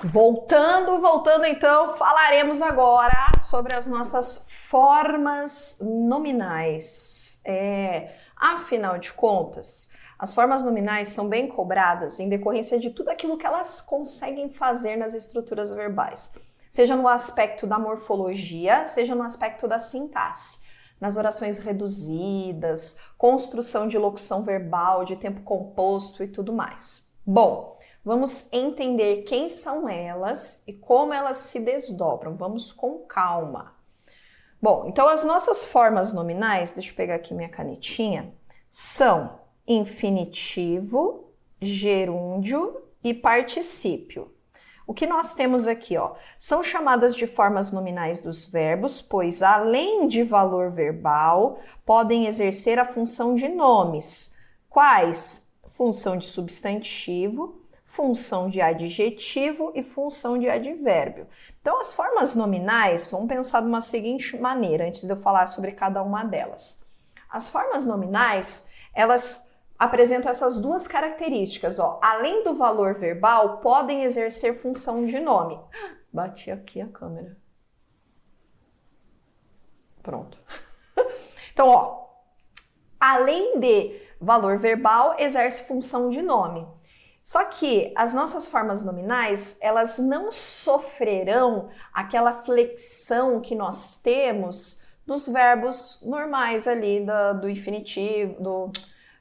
Voltando então, falaremos agora sobre as nossas formas nominais. Afinal de contas, as formas nominais são bem cobradas em decorrência de tudo aquilo que elas conseguem fazer nas estruturas verbais, seja no aspecto da morfologia, seja no aspecto da sintaxe, nas orações reduzidas, construção de locução verbal, de tempo composto e tudo mais. Bom, vamos entender quem são elas e como elas se desdobram. Vamos com calma. Bom, então as nossas formas nominais, deixa eu pegar aqui minha canetinha, são infinitivo, gerúndio e particípio. O que nós temos aqui, ó, são chamadas de formas nominais dos verbos, pois além de valor verbal, podem exercer a função de nomes. Quais? Função de substantivo, função de adjetivo e função de advérbio. Então, as formas nominais, vamos pensar de uma seguinte maneira, antes de eu falar sobre cada uma delas. As formas nominais, elas apresentam essas duas características, ó. Além do valor verbal, podem exercer função de nome. Bati aqui a câmera. Pronto. Então, ó, além de valor verbal, exerce função de nome. Só que as nossas formas nominais, elas não sofrerão aquela flexão que nós temos dos verbos normais ali, do infinitivo,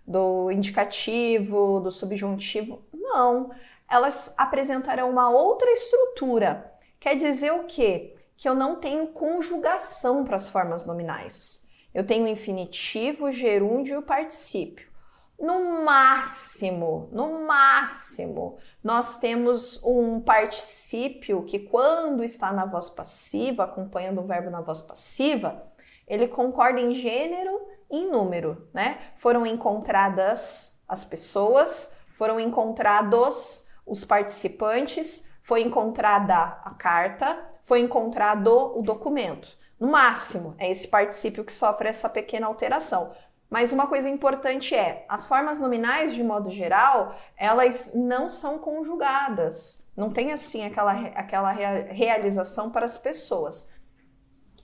do indicativo, do subjuntivo. Não, elas apresentarão uma outra estrutura. Quer dizer o quê? Que eu não tenho conjugação para as formas nominais. Eu tenho infinitivo, gerúndio e particípio. No máximo, nós temos um particípio que quando está na voz passiva, acompanhando o verbo na voz passiva, ele concorda em gênero e em número, né? Foram encontradas as pessoas, foram encontrados os participantes, foi encontrada a carta, foi encontrado o documento. No máximo, é esse particípio que sofre essa pequena alteração. Mas uma coisa importante as formas nominais, de modo geral, elas não são conjugadas. Não tem, assim, aquela realização para as pessoas.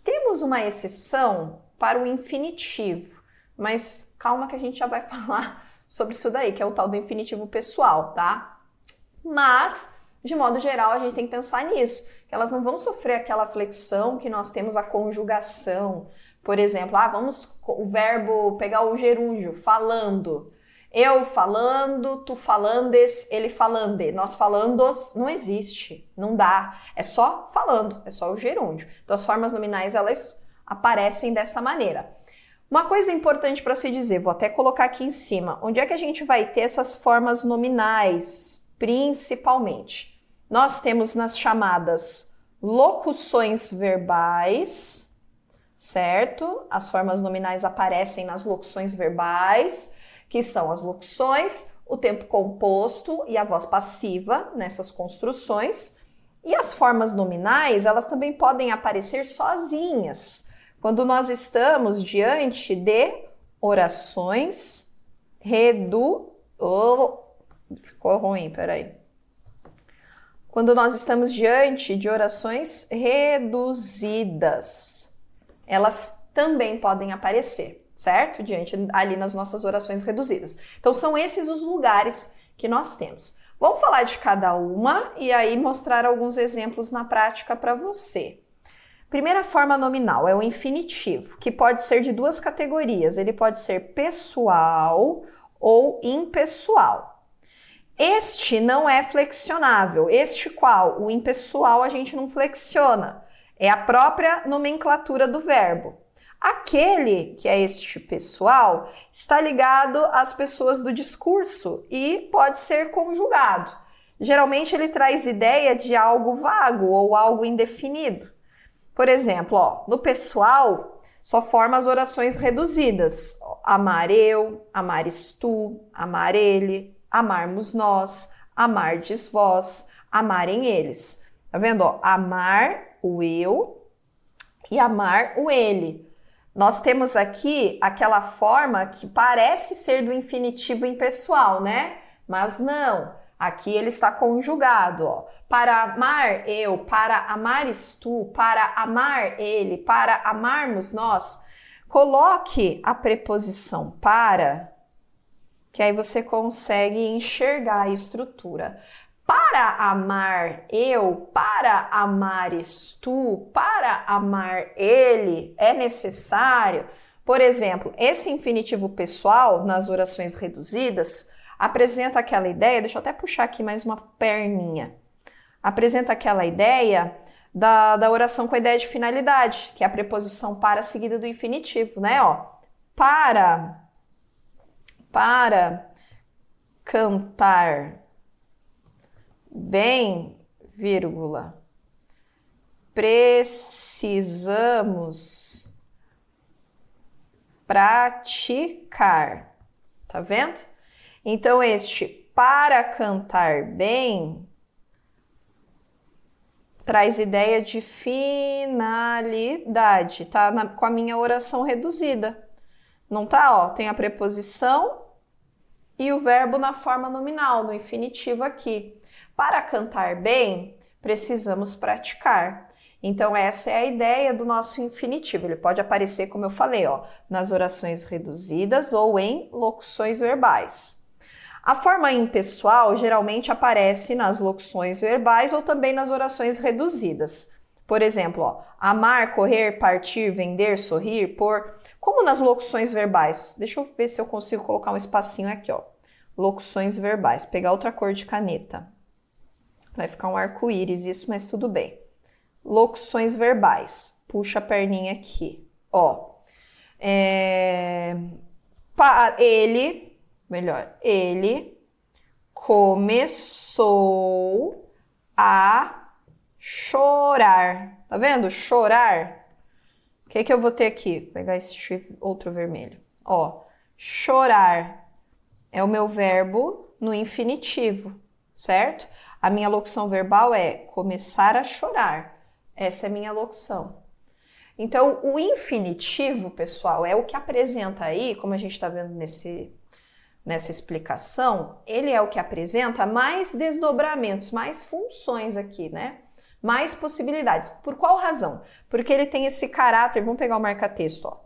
Temos uma exceção para o infinitivo, mas calma que a gente já vai falar sobre isso daí, que é o tal do infinitivo pessoal, tá? Mas, de modo geral, a gente tem que pensar nisso, que elas não vão sofrer aquela flexão que nós temos a conjugação. Por exemplo, vamos o verbo pegar o gerúndio, falando. Eu falando, tu falandes, ele falande. Nós falandos não existe, não dá. É só falando, é só o gerúndio. Então as formas nominais, elas aparecem dessa maneira. Uma coisa importante para se dizer, vou até colocar aqui em cima. Onde é que a gente vai ter essas formas nominais, principalmente? Nós temos nas chamadas locuções verbais, certo? As formas nominais aparecem nas locuções verbais, que são as locuções, o tempo composto e a voz passiva nessas construções. E as formas nominais, elas também podem aparecer sozinhas, quando nós estamos diante de orações ficou ruim, peraí. Quando nós estamos diante de orações reduzidas, elas também podem aparecer, certo? Ali nas nossas orações reduzidas. Então, são esses os lugares que nós temos. Vamos falar de cada uma e aí mostrar alguns exemplos na prática para você. Primeira forma nominal é o infinitivo, que pode ser de duas categorias. Ele pode ser pessoal ou impessoal. Este não é flexionável. Este qual? O impessoal a gente não flexiona. É a própria nomenclatura do verbo. Aquele, que é este pessoal, está ligado às pessoas do discurso e pode ser conjugado. Geralmente ele traz ideia de algo vago ou algo indefinido. Por exemplo, no pessoal, só forma as orações reduzidas. Amar eu, amares tu, amar ele, amarmos nós, amardes vós, amarem eles. Tá vendo? Amar o eu e amar o ele. Nós temos aqui aquela forma que parece ser do infinitivo impessoal, né? Mas não. Aqui ele está conjugado, ó. Para amar eu, para amares tu, para amar ele, para amarmos nós. Coloque a preposição para, que aí você consegue enxergar a estrutura. Para amar eu, para amares tu, para amar ele, é necessário. Por exemplo, esse infinitivo pessoal nas orações reduzidas apresenta aquela ideia, deixa eu até puxar aqui mais uma perninha. Apresenta aquela ideia da oração com a ideia de finalidade, que é a preposição para seguida do infinitivo, né? Ó, para cantar bem, vírgula, precisamos praticar. Tá vendo? Então, este para cantar bem traz ideia de finalidade, tá? Com a minha oração reduzida. Não tá? Ó, tem a preposição e o verbo na forma nominal, no infinitivo aqui. Para cantar bem, precisamos praticar. Então, essa é a ideia do nosso infinitivo. Ele pode aparecer, como eu falei, ó, nas orações reduzidas ou em locuções verbais. A forma impessoal geralmente aparece nas locuções verbais ou também nas orações reduzidas. Por exemplo, ó, amar, correr, partir, vender, sorrir, pôr. Como nas locuções verbais. Deixa eu ver se eu consigo colocar um espacinho aqui, ó. Locuções verbais. Pegar outra cor de caneta. Vai ficar um arco-íris isso, mas tudo bem. Locuções verbais. Puxa a perninha aqui. Ó. Ele começou a chorar. Tá vendo? Chorar. O que eu vou ter aqui? Vou pegar esse outro vermelho. Ó, chorar é o meu verbo no infinitivo, certo? A minha locução verbal é começar a chorar. Essa é a minha locução. Então, o infinitivo, pessoal, é o que apresenta aí, como a gente está vendo nessa explicação, ele é o que apresenta mais desdobramentos, mais funções aqui, né? Mais possibilidades. Por qual razão? Porque ele tem esse caráter, vamos pegar o marca-texto, ó.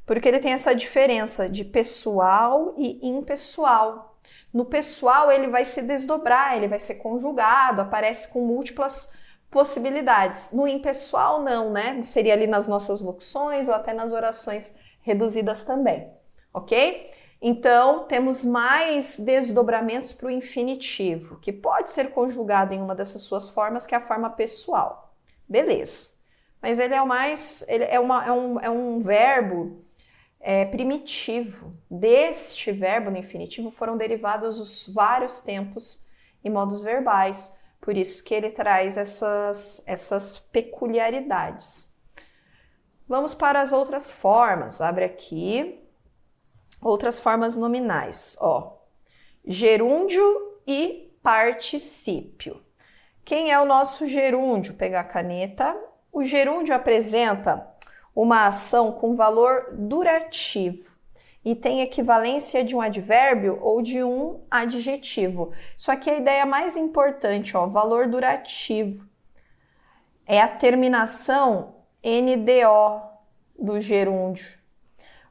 Porque ele tem essa diferença de pessoal e impessoal. No pessoal, ele vai se desdobrar, ele vai ser conjugado, aparece com múltiplas possibilidades. No impessoal, não, né? Seria ali nas nossas locuções ou até nas orações reduzidas também, ok? Então, temos mais desdobramentos para o infinitivo, que pode ser conjugado em uma dessas suas formas, que é a forma pessoal. Beleza. Mas ele é o mais... Ele é um verbo primitivo. Deste verbo no infinitivo foram derivados os vários tempos e modos verbais. Por isso que ele traz essas peculiaridades. Vamos para as outras formas. Abre aqui. Outras formas nominais, ó. Gerúndio e particípio. Quem é o nosso gerúndio? Pegar a caneta. O gerúndio apresenta uma ação com valor durativo e tem equivalência de um advérbio ou de um adjetivo. Isso aqui é a ideia mais importante, ó, valor durativo. É a terminação NDO do gerúndio.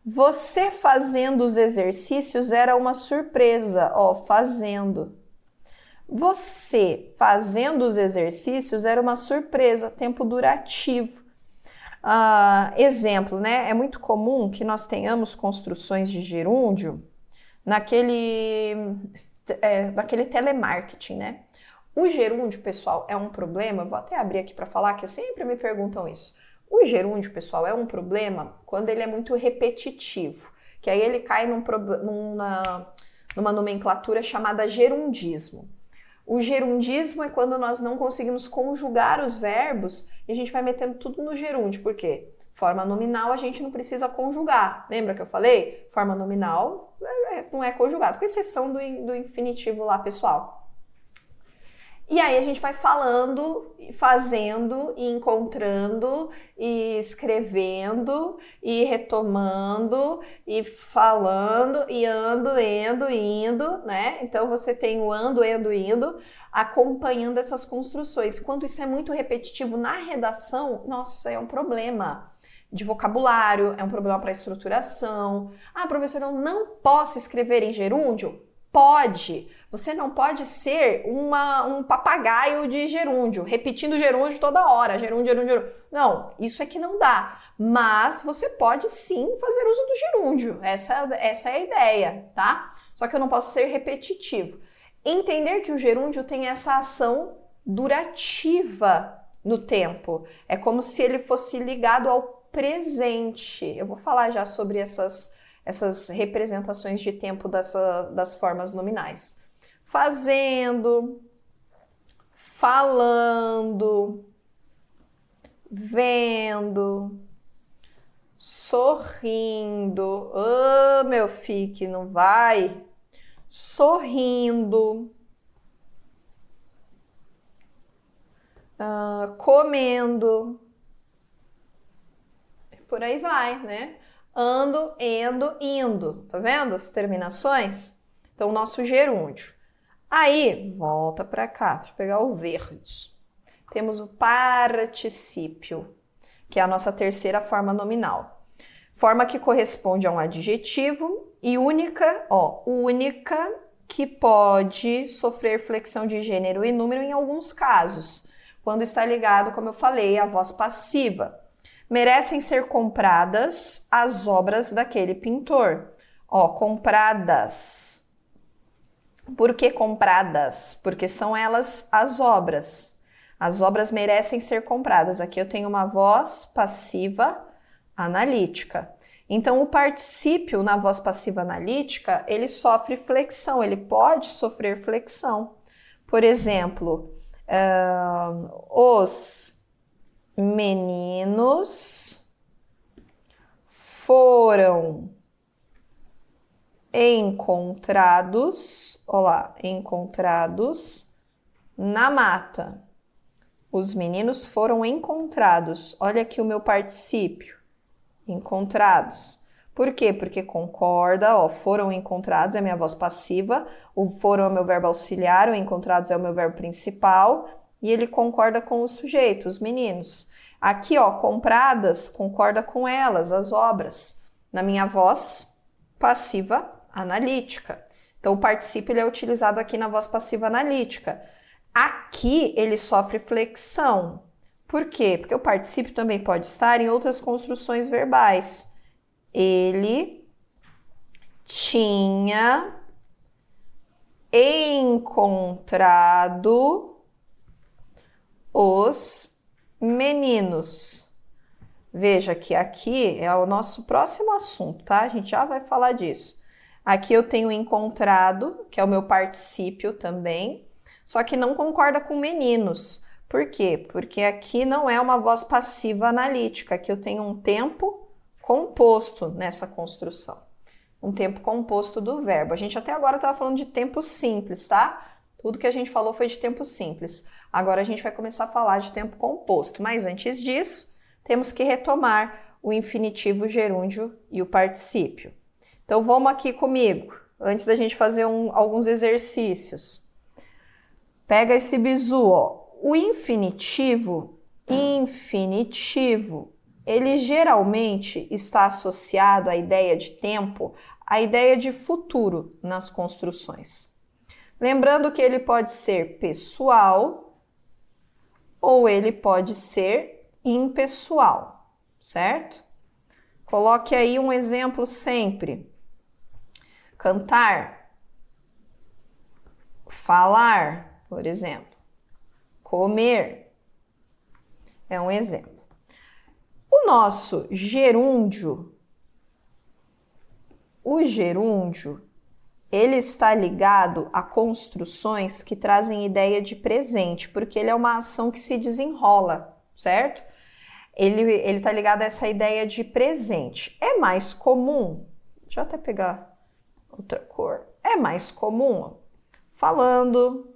Você fazendo os exercícios era uma surpresa, ó, fazendo. Você fazendo os exercícios era uma surpresa, tempo durativo. Exemplo, né? É muito comum que nós tenhamos construções de gerúndio naquele telemarketing, né? O gerúndio, pessoal, é um problema. Eu vou até abrir aqui para falar, que sempre me perguntam isso. O gerúndio, pessoal, é um problema quando ele é muito repetitivo, que aí ele cai numa nomenclatura chamada gerundismo. O gerundismo é quando nós não conseguimos conjugar os verbos e a gente vai metendo tudo no gerúndio. Por quê? Forma nominal a gente não precisa conjugar. Lembra que eu falei? Forma nominal não é conjugado, com exceção do infinitivo lá, pessoal. E aí a gente vai falando, fazendo, e encontrando, e escrevendo, e retomando, e falando, e ando, indo, né? Então você tem o ando, indo, acompanhando essas construções. Quando isso é muito repetitivo na redação, nossa, isso aí é um problema de vocabulário, é um problema para estruturação. Ah, professor, eu não posso escrever em gerúndio? Pode. Você não pode ser um papagaio de gerúndio, repetindo gerúndio toda hora, gerúndio. Não, isso é que não dá. Mas você pode sim fazer uso do gerúndio. Essa é a ideia, tá? Só que eu não posso ser repetitivo. Entender que o gerúndio tem essa ação durativa no tempo. É como se ele fosse ligado ao presente. Eu vou falar já sobre essas representações de tempo das formas nominais. Fazendo, falando, vendo, sorrindo. Ah, meu filho, que não vai. Sorrindo. Comendo. Por aí vai, né? Ando, endo, indo. Tá vendo as terminações? Então, o nosso gerúndio. Aí, volta para cá. Deixa eu pegar o verde. Temos o particípio, que é a nossa terceira forma nominal. Forma que corresponde a um adjetivo e única que pode sofrer flexão de gênero e número em alguns casos, quando está ligado, como eu falei, à voz passiva. Merecem ser compradas as obras daquele pintor. Compradas. Por que compradas? Porque são elas as obras. As obras merecem ser compradas. Aqui eu tenho uma voz passiva analítica. Então, o particípio na voz passiva analítica, ele sofre flexão, ele pode sofrer flexão. Por exemplo, os meninos foram encontrados na mata. Os meninos foram encontrados. Olha aqui o meu particípio. Encontrados. Por quê? Porque concorda, foram encontrados é minha voz passiva, o foram é o meu verbo auxiliar, o encontrados é o meu verbo principal, e ele concorda com o sujeito, os meninos. Aqui, compradas, concorda com elas, as obras, na minha voz passiva analítica. Então, o particípio ele é utilizado aqui na voz passiva analítica. Aqui, ele sofre flexão. Por quê? Porque o particípio também pode estar em outras construções verbais. Ele tinha encontrado os meninos. Veja que aqui é o nosso próximo assunto, tá? A gente já vai falar disso. Aqui eu tenho encontrado, que é o meu particípio também, só que não concorda com meninos. Por quê? Porque aqui não é uma voz passiva analítica, aqui eu tenho um tempo composto nessa construção. Um tempo composto do verbo. A gente até agora estava falando de tempo simples, tá? Tudo que a gente falou foi de tempo simples. Agora a gente vai começar a falar de tempo composto, mas antes disso, temos que retomar o infinitivo, gerúndio e o particípio. Então vamos aqui comigo, antes da gente fazer alguns exercícios. Pega esse bizu, O infinitivo, ele geralmente está associado à ideia de tempo, à ideia de futuro nas construções. Lembrando que ele pode ser pessoal ou ele pode ser impessoal, certo? Coloque aí um exemplo sempre. Cantar, falar, por exemplo. Comer é um exemplo. O nosso gerúndio, ele está ligado a construções que trazem ideia de presente, porque ele é uma ação que se desenrola, certo? Ele está ligado a essa ideia de presente. É mais comum, deixa eu até pegar outra cor, é mais comum falando,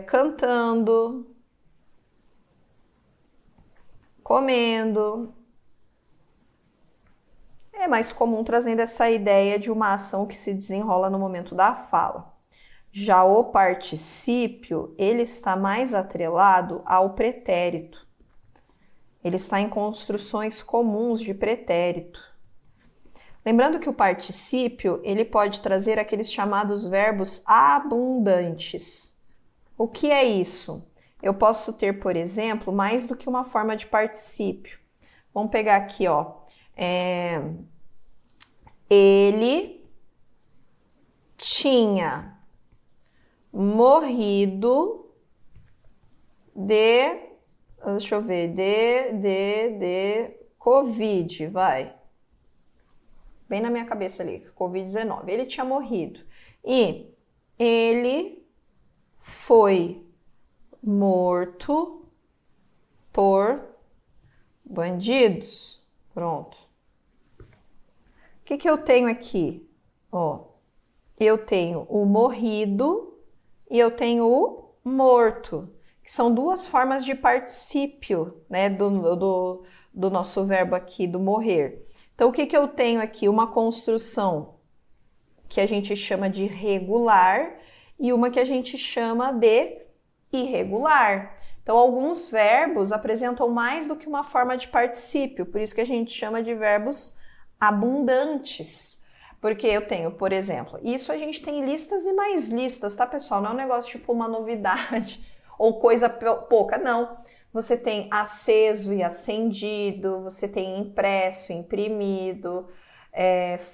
cantando, comendo. É mais comum trazendo essa ideia de uma ação que se desenrola no momento da fala. Já o particípio, ele está mais atrelado ao pretérito. Ele está em construções comuns de pretérito. Lembrando que o particípio, ele pode trazer aqueles chamados verbos abundantes. O que é isso? Eu posso ter, por exemplo, mais do que uma forma de particípio. Vamos pegar aqui, ó. Ele tinha morrido de, deixa eu ver, de Covid, vai. Bem na minha cabeça ali, Covid-19. Ele tinha morrido. E ele foi morto por bandidos. Pronto. O que eu tenho aqui? Ó, eu tenho o morrido e eu tenho o morto, que são duas formas de particípio, né, do nosso verbo aqui, do morrer. Então, o que eu tenho aqui? Uma construção que a gente chama de regular e uma que a gente chama de irregular. Então, alguns verbos apresentam mais do que uma forma de particípio, por isso que a gente chama de verbos abundantes. Porque eu tenho, por exemplo, isso a gente tem listas e mais listas, tá, pessoal? Não é um negócio tipo uma novidade ou coisa pouca, não. Você tem aceso e acendido, você tem impresso, imprimido,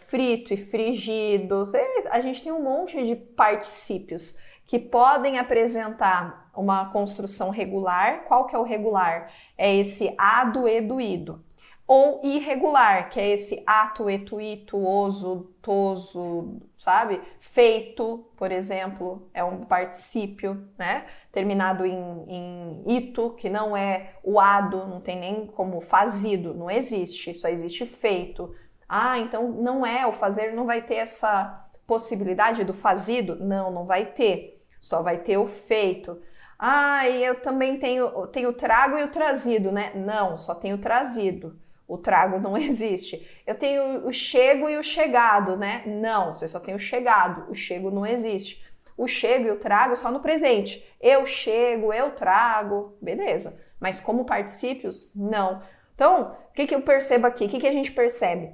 frito e frigido. A gente tem um monte de particípios que podem apresentar uma construção regular. Qual que é o regular? É esse ado, edo, ido. Ou irregular, que é esse ato, etu, ito, oso, toso, sabe? Feito, por exemplo, é um particípio, né? Terminado em ito, que não é o ado, não tem nem como fazido, não existe, só existe feito. Ah, então não é, o fazer não vai ter essa possibilidade do fazido? Não, não vai ter, só vai ter o feito. Ah, e eu também tenho o trago e o trazido, né? Não, só tem o trazido. O trago não existe. Eu tenho o chego e o chegado, né? Não, você só tem o chegado. O chego não existe. O chego e o trago só no presente. Eu chego, eu trago, beleza. Mas como particípios, não. Então, o que eu percebo aqui? O que a gente percebe?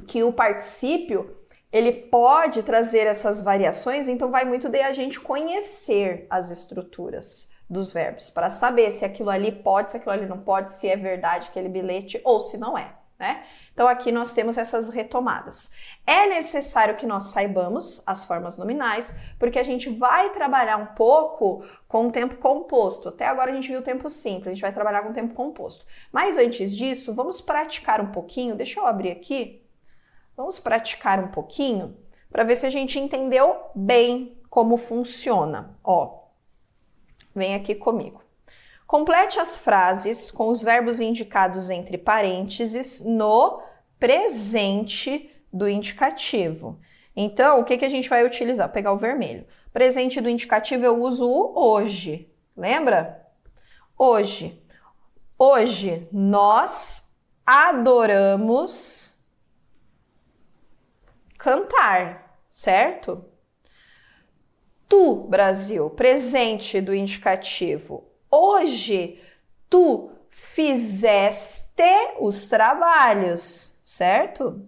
Que o particípio, ele pode trazer essas variações, então vai muito de a gente conhecer as estruturas dos verbos, para saber se aquilo ali pode, se aquilo ali não pode, se é verdade aquele bilhete ou se não é, né? Então aqui nós temos essas retomadas. É necessário que nós saibamos as formas nominais, porque a gente vai trabalhar um pouco com o tempo composto. Até agora a gente viu o tempo simples, a gente vai trabalhar com o tempo composto. Mas antes disso, vamos praticar um pouquinho, deixa eu abrir aqui, vamos praticar um pouquinho para ver se a gente entendeu bem como funciona, ó. Vem aqui comigo. Complete as frases com os verbos indicados entre parênteses no presente do indicativo. Então, o que a gente vai utilizar? Vou pegar o vermelho. Presente do indicativo eu uso o hoje. Lembra? Hoje. Hoje nós adoramos cantar, certo? Tu, Brasil, presente do indicativo. Hoje, tu fizeste os trabalhos, certo?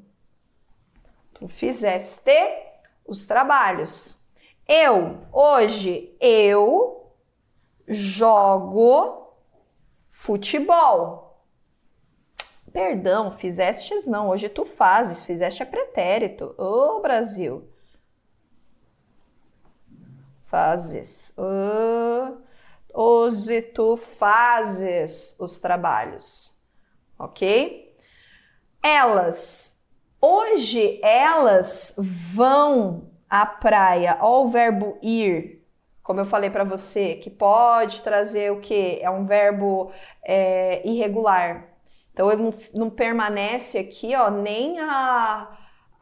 Tu fizeste os trabalhos. Hoje, eu jogo futebol. Perdão, fizestes não, hoje tu fazes, fizeste é pretérito. Ô, Brasil. Fazes. Hoje tu fazes os trabalhos, ok? Elas. Hoje elas vão à praia. Ó, o verbo ir, como eu falei para você, que pode trazer o quê? É um verbo irregular. Então, ele não permanece aqui, ó, nem a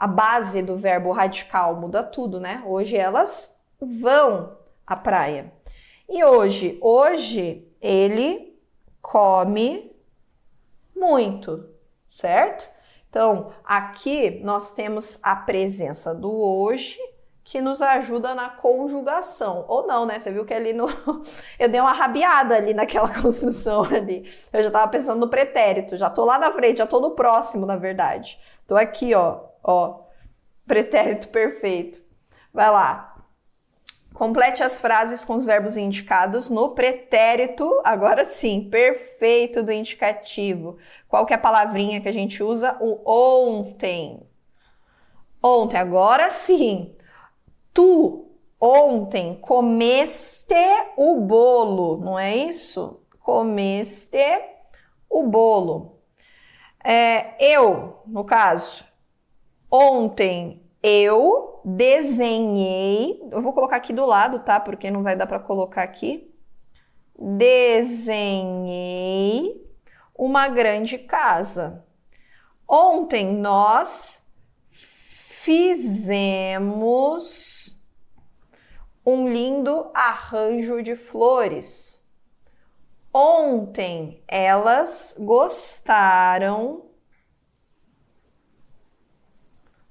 base do verbo radical, muda tudo, né? Hoje elas vão à praia. E hoje? Hoje ele come muito, certo? Então, aqui nós temos a presença do hoje, que nos ajuda na conjugação. Ou não, né? Você viu que ali no... eu dei uma rabiada ali naquela construção ali. Eu já estava pensando no pretérito, já tô lá na frente, já tô no próximo, na verdade. Tô aqui, ó, pretérito perfeito. Vai lá. Complete as frases com os verbos indicados no pretérito, agora sim, perfeito do indicativo. Qual que é a palavrinha que a gente usa? O ontem. Ontem, agora sim. Tu ontem comeste o bolo, não é isso? Comeste o bolo. Eu, no caso, ontem eu desenhei, eu vou colocar aqui do lado, tá? Porque não vai dar para colocar aqui. Desenhei uma grande casa. Ontem nós fizemos um lindo arranjo de flores. Ontem elas gostaram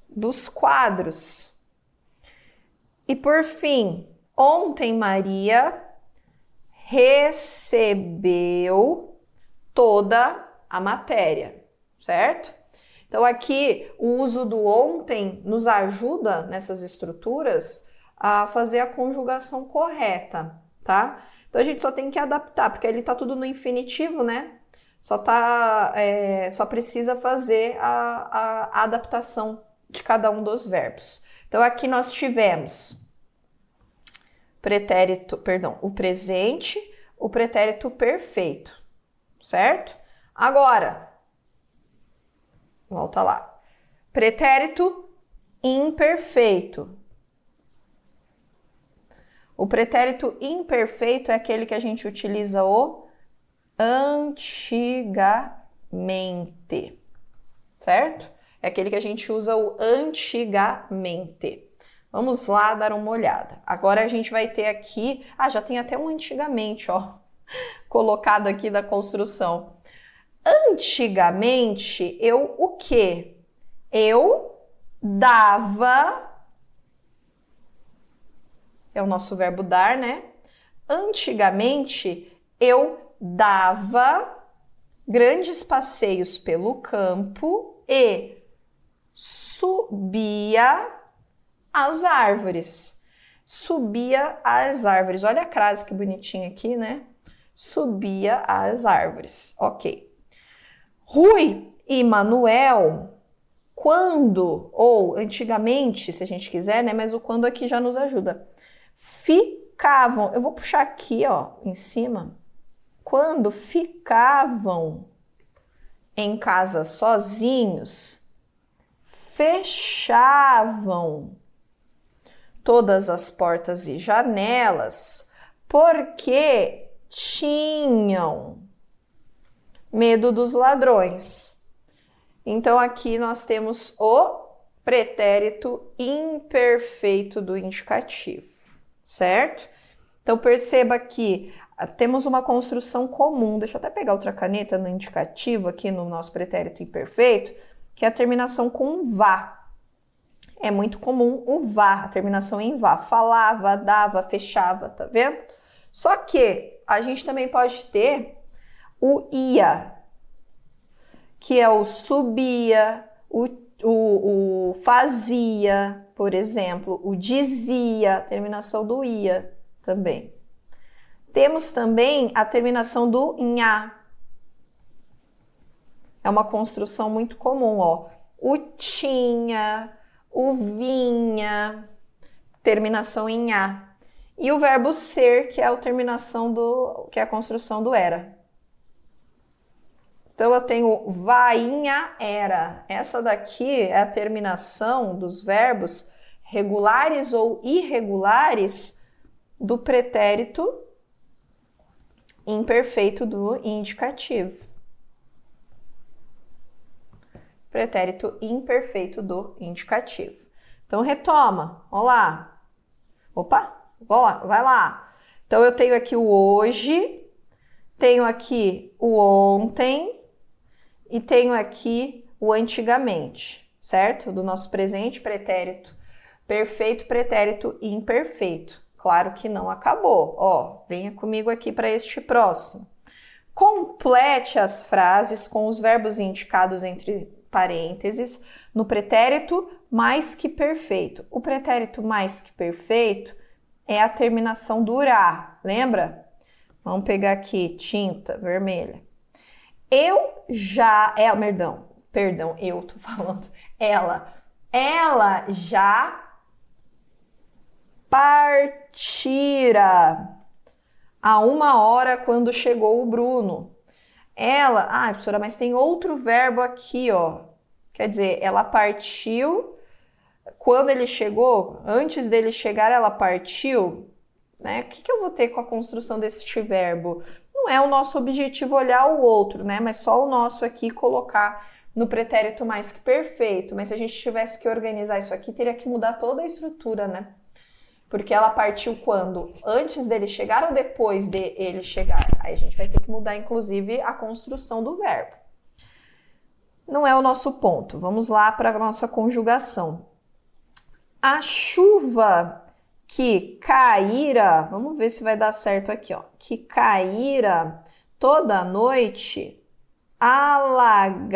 dos quadros. E por fim, ontem Maria recebeu toda a matéria, certo? Então aqui o uso do ontem nos ajuda nessas estruturas a fazer a conjugação correta, tá? Então a gente só tem que adaptar, porque ali tá tudo no infinitivo, né? Só precisa fazer a adaptação de cada um dos verbos. Então aqui nós tivemos o presente, o pretérito perfeito, certo? Agora, volta lá. Pretérito imperfeito. O pretérito imperfeito é aquele que a gente utiliza o antigamente, certo? É aquele que a gente usa o antigamente. Vamos lá dar uma olhada. Agora a gente vai ter aqui... já tem até um antigamente, ó, colocado aqui da construção. Antigamente, eu o quê? Eu dava... É o nosso verbo dar, né? Antigamente, eu dava grandes passeios pelo campo e subia as árvores. Subia as árvores. Olha a crase que bonitinha aqui, né? Subia as árvores. Ok. Rui e Manuel, quando, ou antigamente, se a gente quiser, né? Mas o quando aqui já nos ajuda. Ficavam, eu vou puxar aqui, ó, em cima. Quando ficavam em casa sozinhos, fechavam todas as portas e janelas porque tinham medo dos ladrões. Então aqui nós temos o pretérito imperfeito do indicativo, certo? Então perceba que temos uma construção comum. Deixa eu até pegar outra caneta no indicativo aqui no nosso pretérito imperfeito, que é a terminação com vá. É muito comum o vá, a terminação em vá. Falava, dava, fechava, tá vendo? Só que a gente também pode ter o ia, que é o subia, o fazia, por exemplo, o dizia, a terminação do ia também. Temos também a terminação do nha. É uma construção muito comum, ó. O tinha, o vinha, terminação em nha. E o verbo ser, que é a terminação que é a construção do era. Então eu tenho vainha era. Essa daqui é a terminação dos verbos regulares ou irregulares do pretérito imperfeito do indicativo. Pretérito imperfeito do indicativo. Então retoma, olá. Opa, vai lá. Então, eu tenho aqui o hoje, tenho aqui o ontem e tenho aqui o antigamente, certo? Do nosso presente, pretérito perfeito, pretérito imperfeito. Claro que não acabou. Ó, venha comigo aqui para este próximo. Complete as frases com os verbos indicados entre parênteses no pretérito mais que perfeito. O pretérito mais que perfeito é a terminação do "ra", lembra? Vamos pegar aqui tinta vermelha. Eu já, perdão, eu tô falando. Ela já partira há 1 hora quando chegou o Bruno. Professora, mas tem outro verbo aqui, ó. Quer dizer, ela partiu quando ele chegou, antes dele chegar, ela partiu, né? O que eu vou ter com a construção deste verbo? Não é o nosso objetivo olhar o outro, né? Mas só o nosso aqui colocar no pretérito mais que perfeito. Mas se a gente tivesse que organizar isso aqui, teria que mudar toda a estrutura, né? Porque ela partiu quando? Antes dele chegar ou depois de ele chegar? Aí a gente vai ter que mudar, inclusive, a construção do verbo. Não é o nosso ponto. Vamos lá para a nossa conjugação. A chuva que caíra, vamos ver se vai dar certo aqui, ó. Que caíra toda noite, alagara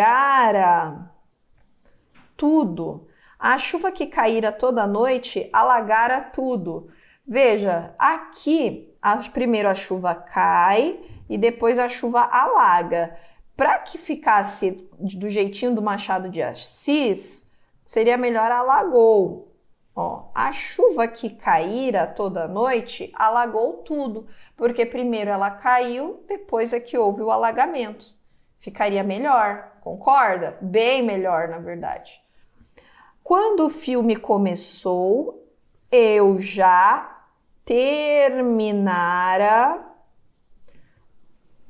tudo. A chuva que caíra toda noite, alagara tudo. Veja, aqui, primeiro a chuva cai e depois a chuva alaga. Para que ficasse do jeitinho do Machado de Assis, seria melhor alagou. Ó, a chuva que caíra toda noite alagou tudo, porque primeiro ela caiu, depois é que houve o alagamento. Ficaria melhor, concorda? Bem melhor, na verdade. Quando o filme começou, eu já terminara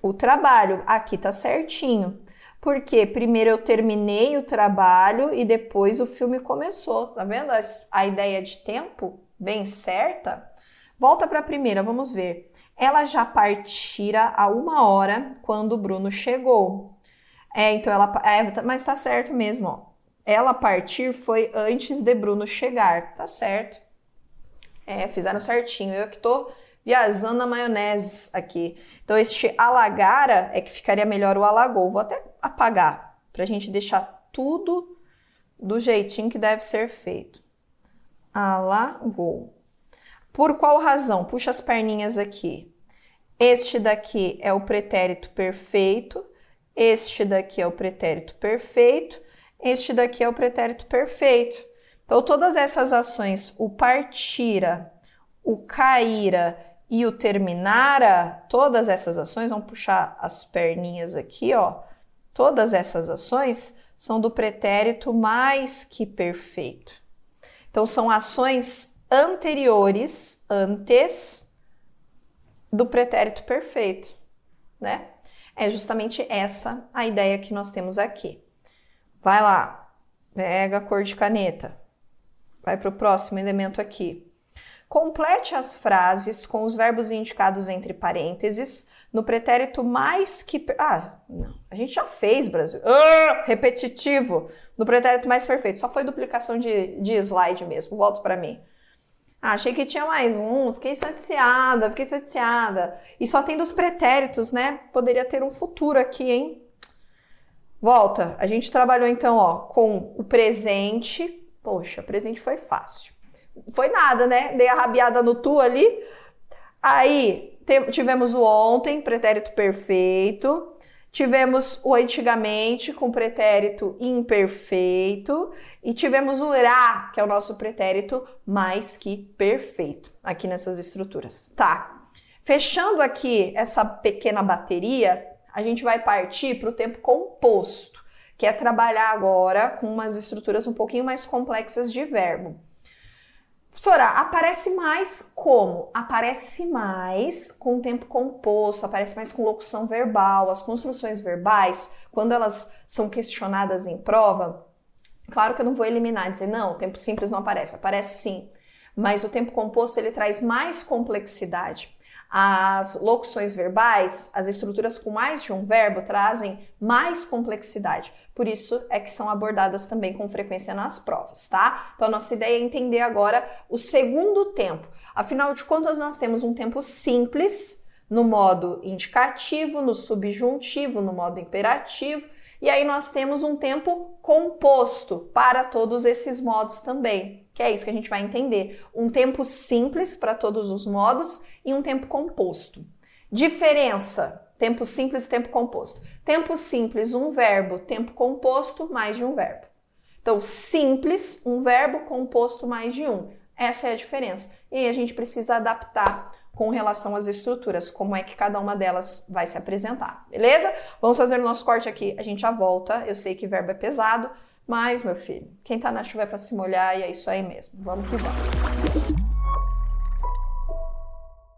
o trabalho. Aqui tá certinho. Porque primeiro eu terminei o trabalho e depois o filme começou. Tá vendo a ideia de tempo bem certa? Volta para a primeira, vamos ver. Ela já partira há 1 hora quando o Bruno chegou. Então mas tá certo mesmo, ó. Ela partir foi antes de Bruno chegar, tá certo? Fizeram certinho. Eu que tô viajando na maionese aqui. Então, este alagara é que ficaria melhor o alagou. Vou até apagar pra gente deixar tudo do jeitinho que deve ser feito. Alagou. Por qual razão? Puxa as perninhas aqui. Este daqui é o pretérito perfeito. Este daqui é o pretérito perfeito. Este daqui é o pretérito perfeito. Então, todas essas ações, o partira, o caíra e o terminara, todas essas ações, vamos puxar as perninhas aqui, ó. Todas essas ações são do pretérito mais que perfeito. Então, são ações anteriores, antes do pretérito perfeito, né? É justamente essa a ideia que nós temos aqui. Vai lá, pega a cor de caneta, vai para o próximo elemento aqui. Complete as frases com os verbos indicados entre parênteses no pretérito mais que... não, a gente já fez, Brasil. Repetitivo. No pretérito mais perfeito. Só foi duplicação de slide mesmo. Volta para mim. Achei que tinha mais um. Fiquei chateada. E só tem dos pretéritos, né? Poderia ter um futuro aqui, hein? Volta. A gente trabalhou então, ó, com o presente. Poxa, presente foi fácil. Foi nada, né? Dei a rabiada no tu ali. Aí tivemos o ontem, pretérito perfeito. Tivemos o antigamente com pretérito imperfeito. E tivemos o ra, que é o nosso pretérito mais que perfeito, aqui nessas estruturas. Tá. Fechando aqui essa pequena bateria, a gente vai partir para o tempo composto, que é trabalhar agora com umas estruturas um pouquinho mais complexas de verbo. Professora, aparece mais como? Aparece mais com tempo composto, aparece mais com locução verbal. As construções verbais, quando elas são questionadas em prova, claro que eu não vou eliminar, dizer não, o tempo simples não aparece. Aparece sim, mas o tempo composto ele traz mais complexidade. As locuções verbais, as estruturas com mais de um verbo trazem mais complexidade. Por isso é que são abordadas também com frequência nas provas, tá? Então a nossa ideia é entender agora o segundo tempo. Afinal de contas, nós temos um tempo simples no modo indicativo, no subjuntivo, no modo imperativo, e aí nós temos um tempo composto para todos esses modos também, que é isso que a gente vai entender. Um tempo simples para todos os modos e um tempo composto. Diferença, tempo simples e tempo composto. Tempo simples, um verbo, tempo composto, mais de um verbo. Então, simples, um verbo, composto, mais de um. Essa é a diferença. E aí a gente precisa adaptar com relação às estruturas, como é que cada uma delas vai se apresentar, beleza? Vamos fazer o nosso corte aqui, a gente já volta. Eu sei que verbo é pesado, mas, meu filho, quem tá na chuva é pra se molhar e é isso aí mesmo. Vamos que vamos.